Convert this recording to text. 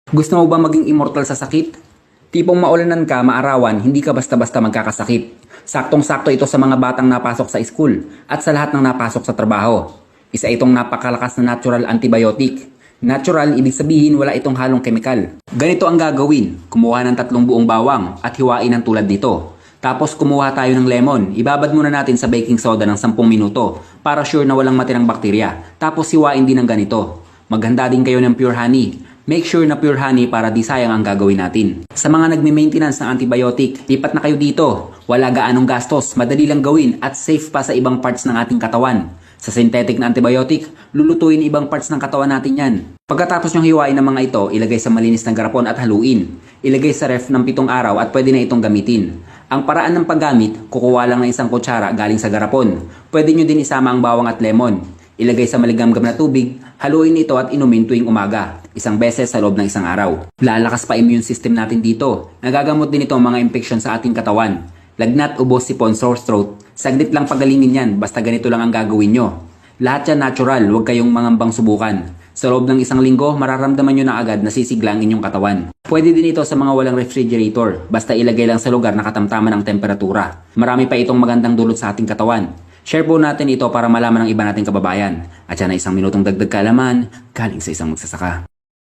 Gusto mo ba maging immortal sa sakit? Tipong maulanan ka, maarawan, hindi ka basta-basta magkakasakit. Saktong-sakto ito sa mga batang napasok sa school at sa lahat ng napasok sa trabaho. Isa itong napakalakas na natural antibiotic. Natural, ibig sabihin wala itong halong kemikal. Ganito ang gagawin, kumuha ng 3 buong bawang at hiwain ng tulad nito. Tapos kumuha tayo ng lemon, ibabad muna natin sa baking soda ng 10 minuto para sure na walang matirang bakterya. Tapos hiwain din ng ganito. Maghanda din kayo ng pure honey. Make sure na pure honey para di sayang ang gagawin natin. Sa mga nagme-maintenance ng antibiotic, lipat na kayo dito. Wala gaanong gastos, madali lang gawin at safe pa sa ibang parts ng ating katawan. Sa synthetic na antibiotic, lulutuin ibang parts ng katawan natin yan. Pagkatapos nyong hiwain ng mga ito, ilagay sa malinis na garapon at haluin. Ilagay sa ref ng 7 araw at pwede na itong gamitin. Ang paraan ng paggamit, kukuha lang ng 1 kutsara galing sa garapon. Pwede nyo din isama ang bawang at lemon. Ilagay sa maligamgam na tubig, haluin ito at inumin tuwing umaga, 1 beses sa loob ng 1 araw. Lalakas pa immune system natin dito. Nagagamot din ito ang mga infeksyon sa ating katawan. Lagnat, ubo, sipon, sore throat, saglit lang pagalingin yan basta ganito lang ang gagawin nyo. Lahat yan natural, huwag kayong mangambang subukan. Sa loob ng 1 linggo, mararamdaman nyo na agad na sisigla ang inyong katawan. Pwede din ito sa mga walang refrigerator, basta ilagay lang sa lugar na katamtaman ng temperatura. Marami pa itong magandang dulot sa ating katawan. Share po natin ito para malaman ng iba nating kababayan. At yan ay 1 minutong dagdag kaalaman galing sa isang magsasaka.